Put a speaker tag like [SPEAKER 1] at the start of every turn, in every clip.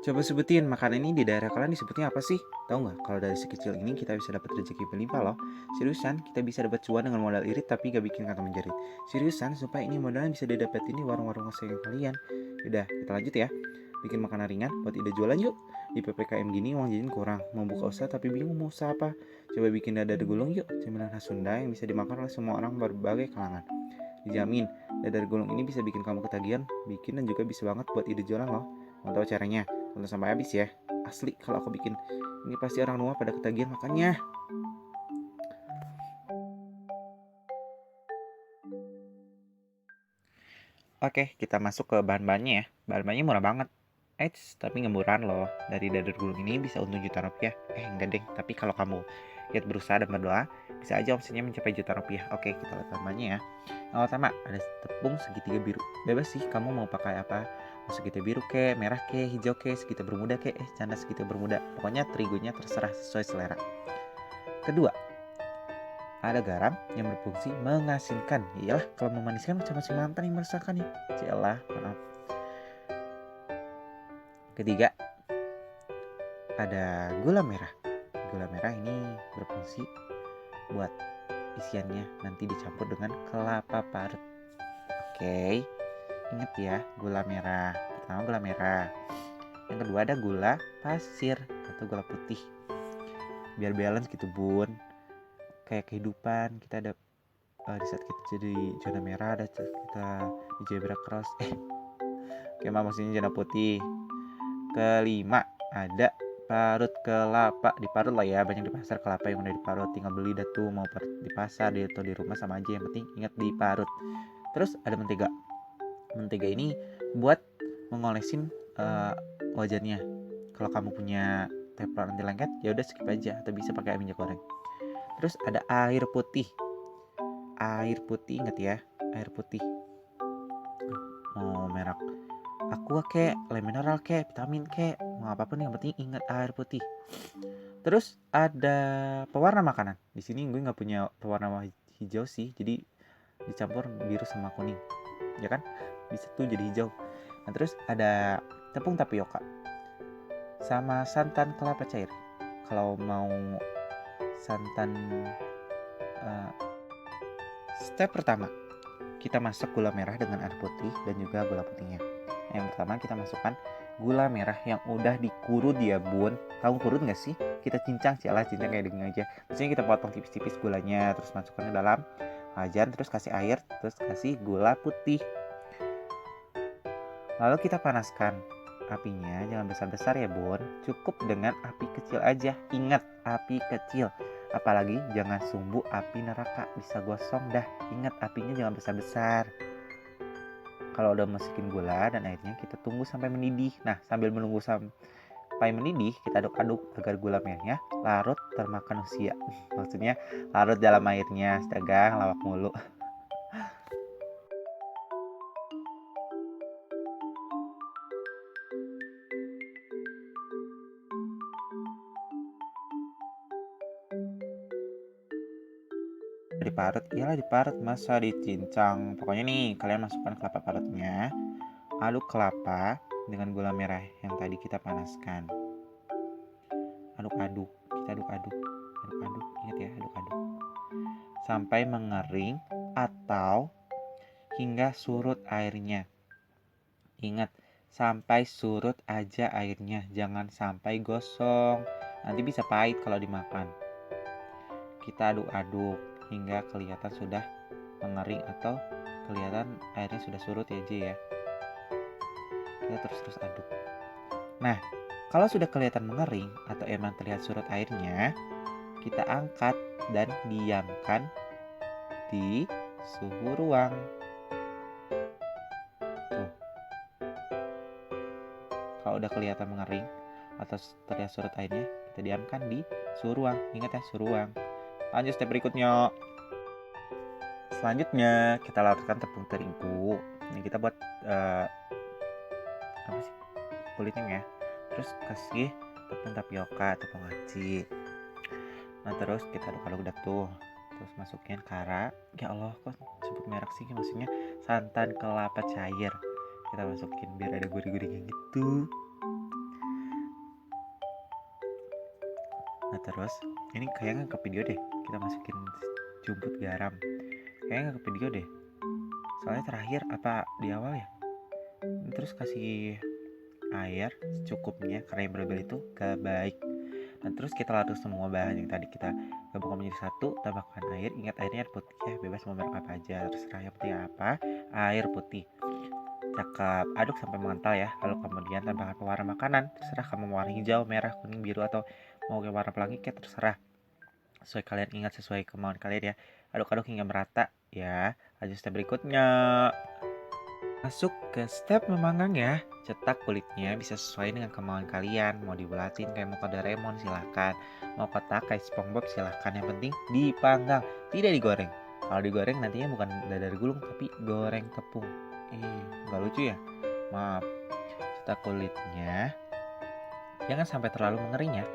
[SPEAKER 1] Coba sebutin makanan ini di daerah kalian disebutnya apa sih? Tahu nggak kalau dari sekecil ini kita bisa dapat rezeki berlimpah loh. Seriusan, kita bisa dapat cuan dengan modal irit tapi gak bikin kantong menjerit. Seriusan, supaya ini modalnya bisa didapetin di warung-warung kesayangan kalian. Udah, kita lanjut ya. Bikin makanan ringan buat ide jualan yuk. Di PPKM gini uang jajan kurang, mau buka usaha tapi bingung mau usaha apa. Coba bikin dadar gulung yuk, cemilan khas Sunda yang bisa dimakan oleh semua orang berbagai kalangan. Dijamin, dadar gulung ini bisa bikin kamu ketagihan, bikin dan juga bisa banget buat ide jualan loh. Mau tahu caranya? Tonton sampai habis ya. Asli kalau aku bikin ini pasti orang rumah pada ketagihan makannya. Oke, kita masuk ke bahan-bahannya ya. Bahan-bahannya murah banget. Tapi ngemburan loh. Dari dadar gulung ini bisa untung juta rupiah. Enggak deh. Tapi kalau kamu giat berusaha dan berdoa, bisa aja omsetnya mencapai juta rupiah. Oke, kita lihat bahan-bahannya ya. Yang pertama, ada tepung segitiga biru. Bebas sih, kamu mau pakai apa? Mau segitiga biru ke, merah ke, hijau ke, segitiga bermuda ke, canda segitiga bermuda. Pokoknya terigunya terserah sesuai selera. Kedua, ada garam yang berfungsi mengasinkan. Iyalah, kalau memaniskan macam si mantan yang merasakan ya. Cialah, maaf. Ketiga, ada gula merah. Gula merah ini berfungsi buat isiannya nanti dicampur dengan kelapa parut. Oke, ingat ya, gula merah. Pertama gula merah. Yang kedua ada gula pasir atau gula putih. Biar balance gitu bun. Kayak kehidupan kita ada di saat kita jadi zona merah, ada kita di zebra cross. Maksudnya zona putih. Kelima ada parut kelapa. Diparut lah ya, banyak di pasar kelapa yang udah diparut, tinggal beli dah tuh, mau di pasar atau di rumah sama aja, yang penting ingat diparut. Terus ada mentega. Mentega ini buat mengolesin wajannya. Kalau kamu punya teflon anti lengket ya udah skip aja, atau bisa pakai minyak goreng. Terus ada air putih. Air putih, ingat ya, air putih. Mau merek aqua kek, le mineral kek, vitamin kek, mau apapun yang penting ingat air putih. Terus ada pewarna makanan. Di sini gue nggak punya pewarna hijau sih, jadi dicampur biru sama kuning, ya kan? Bisa tuh jadi hijau. Nah terus ada tepung tapioka sama santan kelapa cair. Kalau mau santan, step pertama kita masak gula merah dengan air putih dan juga gula putihnya. Yang pertama kita masukkan gula merah yang udah dikurut ya bun. Kamu kurut nggak sih? Kita cincang kayak daging aja. Maksudnya kita potong tipis-tipis gulanya, terus masukkan ke dalam wajan, terus kasih air, terus kasih gula putih. Lalu kita panaskan apinya, jangan besar-besar ya bun. Cukup dengan api kecil aja. Ingat, api kecil. Apalagi jangan sumbu api neraka, bisa gosong dah. Ingat, apinya jangan besar-besar. Kalau udah masukin gula dan airnya, kita tunggu sampai mendidih. Nah, sambil menunggu sampai mendidih, kita aduk-aduk agar gula merahnya larut termakan usia. Maksudnya larut dalam airnya, astaga, lawak mulu. Diparut, iyalah diparut, masa dicincang. Pokoknya nih, kalian masukkan kelapa parutnya, aduk kelapa dengan gula merah yang tadi kita panaskan. Aduk-aduk, kita aduk-aduk, aduk-aduk, ingat ya, aduk-aduk sampai mengering atau hingga surut airnya. Ingat, sampai surut aja airnya, jangan sampai gosong, nanti bisa pahit kalau dimakan. Kita aduk-aduk hingga kelihatan sudah mengering atau kelihatan airnya sudah surut ya J ya. Kita terus aduk. Nah, kalau sudah kelihatan mengering atau emang terlihat surut airnya, kita angkat dan diamkan di suhu ruang. Tuh. Kalau udah kelihatan mengering atau terlihat surut airnya, kita diamkan di suhu ruang. Ingat ya, suhu ruang. Lanjut step berikutnya. Selanjutnya kita larutkan tepung terigu. Ini kita buat apa sih, kulitnya ya. Terus kasih tepung tapioka, tepung aci. Nah terus kita aduk-aduk dah tuh. Terus masukin kara. Ya Allah, kok sebut merek sih? Maksudnya santan kelapa cair. Kita masukin biar ada gurih-gurihnya gitu. Terus ini kayaknya ke video deh, kita masukin jumput garam. Kayaknya ke video deh, soalnya terakhir apa di awal ya. Terus kasih air secukupnya karena yang berlebih itu gak baik. Dan terus kita latih semua bahan yang tadi kita gabungkan menjadi satu, tambahkan air. Ingat airnya air putih ya, bebas mau merek apa aja, terserah, yang penting apa, air putih. Cakep, aduk sampai mengental ya. Lalu kemudian tambahkan pewarna makanan, terserah kamu mau warna hijau, merah, kuning, biru, atau mau warna pelangi kayak terserah. Sesuai kalian, ingat sesuai kemauan kalian ya. Aduk-aduk hingga merata ya. Lanjut step berikutnya. Masuk ke step memanggang ya. Cetak kulitnya bisa sesuai dengan kemauan kalian. Mau dibulatin kayak muka Doraemon silahkan. Mau kotak kayak SpongeBob silahkan. Yang penting dipanggang, tidak digoreng. Kalau digoreng nantinya bukan dadar gulung tapi goreng tepung. Nggak lucu ya? Maaf. Cetak kulitnya jangan sampai terlalu mengering ya.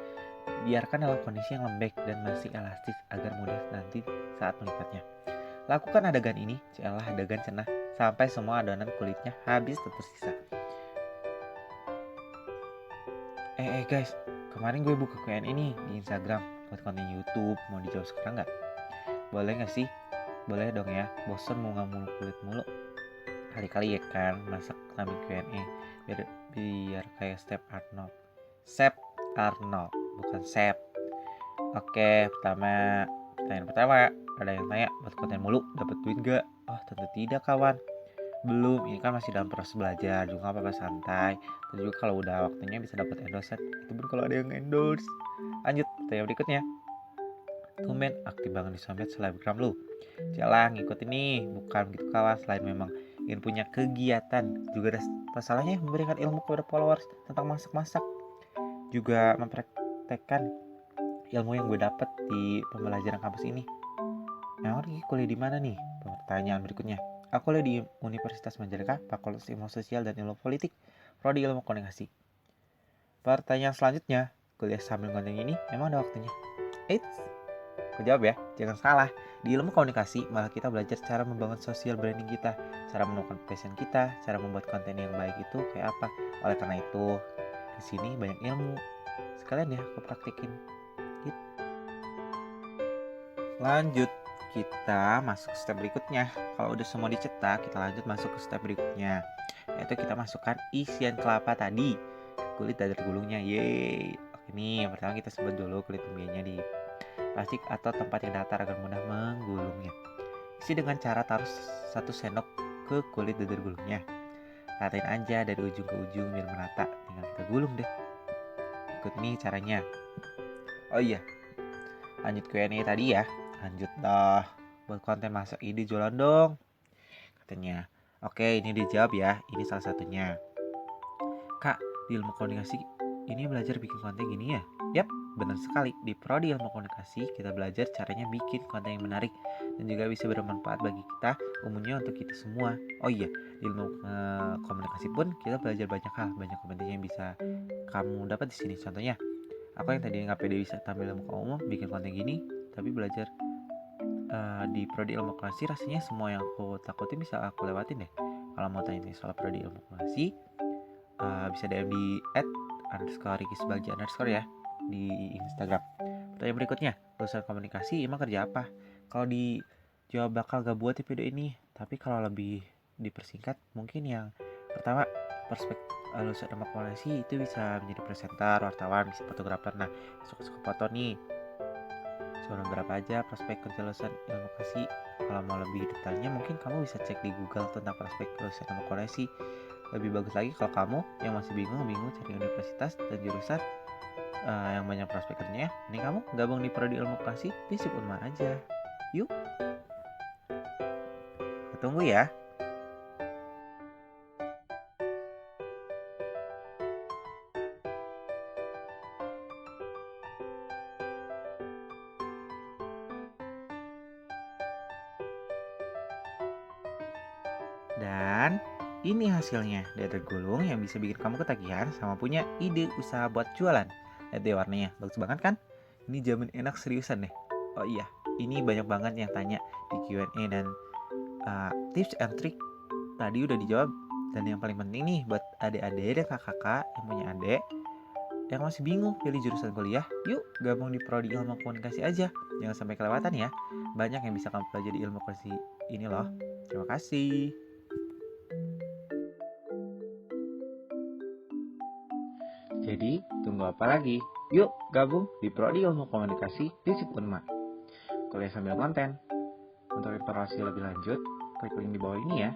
[SPEAKER 1] Biarkan dalam kondisi yang lembek dan masih elastis agar mudah nanti saat melipatnya. Lakukan adegan ini, celah adegan cenah, sampai semua adonan kulitnya habis tersisa. Guys, kemarin gue buka Q&A nih di Instagram buat konten YouTube, mau dijawab sekarang nggak? Boleh nggak sih? Boleh dong ya, bosen mau ngamul kulit mulu. Kali-kali ya kan masak sambil Q&A, biar kayak Step Arnold. Sep Arnold, bukan Sep. Oke, pertanyaan pertama, ada yang tanya, buat konten mulu dapat duit gak? Oh, tentu tidak kawan. Belum, ini kan masih dalam proses belajar, juga apa-apa santai. Dan juga kalau udah waktunya bisa dapat endorse. Itu pun kalau ada yang endorse. Lanjut, pertanyaan berikutnya. Tumben aktif banget di sosmed selebgram lu. Jalan ngikut ini, bukan gitu kawan. Selain memang ingin punya kegiatan, juga ada masalahnya memberikan ilmu kepada followers tentang masak-masak. Juga mempraktekkan ilmu yang gue dapat di pembelajaran kampus ini. Nah, kuliah di mana nih? Pertanyaan berikutnya. Aku kuliah di Universitas Majalengka, Fakultas Ilmu Sosial dan Ilmu Politik, Prodi Ilmu Komunikasi. Pertanyaan selanjutnya, kuliah sambil konten ini memang ada waktunya? Aku jawab ya, jangan salah. Di ilmu komunikasi malah kita belajar cara membangun social branding kita, cara menemukan passion kita, cara membuat konten yang baik itu kayak apa. Oleh karena itu, di sini banyak ilmu. Sekalian ya aku praktekin. Gitu. Lanjut, kita masuk ke step berikutnya. Kalau udah semua dicetak, kita lanjut masuk ke step berikutnya, yaitu kita masukkan isian kelapa tadi, kulit dadar gulungnya. Yeay. Oke nih, yang pertama kita sebut dulu kulit umbianya di plastik atau tempat yang datar agar mudah menggulungnya. Isi dengan cara taruh 1 sendok ke kulit dadar gulungnya. Ratain aja dari ujung ke ujung biar merata. Tinggal kita gulung deh. Ikut nih caranya. Oh iya, lanjut Q&A tadi ya. Lanjut dah. Buat konten masak ide jualan dong, katanya. Oke, ini dijawab ya. Ini salah satunya. Kak, di ilmu komunikasi ini belajar bikin konten gini ya? Yap, benar sekali. Di Prodi Ilmu Komunikasi kita belajar caranya bikin konten yang menarik dan juga bisa bermanfaat bagi kita, umumnya untuk kita semua. Oh iya, di ilmu komunikasi pun kita belajar banyak hal, banyak kompetensi yang bisa kamu dapat di sini. Contohnya, aku yang tadi nggak pede bisa tampil muka umum, bikin konten gini, tapi belajar di Prodi Ilmu Komunikasi rasanya semua yang aku takutin bisa aku lewatin deh. Kalau mau tanya soal Prodi Ilmu Komunikasi, bisa DM di @_rikisbagja_ ya di Instagram. Pertanyaan berikutnya, lulusan komunikasi emang kerja apa? Kalau di Jawa bakal gak buat di video ini, tapi kalau lebih dipersingkat mungkin yang pertama, lulusan ilmu komunikasi itu bisa menjadi presenter, wartawan, bisa fotografer. Nah, suka-suka foto nih. Cuma berapa aja prospek kerja lulusan ilmu komunikasi. Kalau mau lebih detailnya mungkin kamu bisa cek di Google tentang prospek lulusan ilmu komunikasi. Lebih bagus lagi kalau kamu yang masih bingung cari universitas dan jurusan yang banyak prospek kerjanya, ini kamu gabung di Prodi Ilmu Komunikasi di SIP Unma aja. Yuk, tunggu ya. Dan ini hasilnya, dadar gulung yang bisa bikin kamu ketagihan sama punya ide usaha buat jualan. Lihat deh warnanya, bagus banget kan? Ini jamin enak seriusan deh. Oh iya, ini banyak banget yang tanya di Q&A dan tips and trick tadi udah dijawab. Dan yang paling penting nih buat adik-adik dan kakak-kakak yang punya adik, yang masih bingung pilih jurusan kuliah, yuk gabung di Prodi Ilmu Komunikasi aja. Jangan sampai kelewatan ya. Banyak yang bisa kamu pelajari di ilmu komunikasi ini loh. Terima kasih. Jadi, tunggu apa lagi? Yuk gabung di Prodi Ilmu Komunikasi FISIP Unma. Kuliah sambil konten. Untuk informasi lebih lanjut, klik link di bawah ini ya.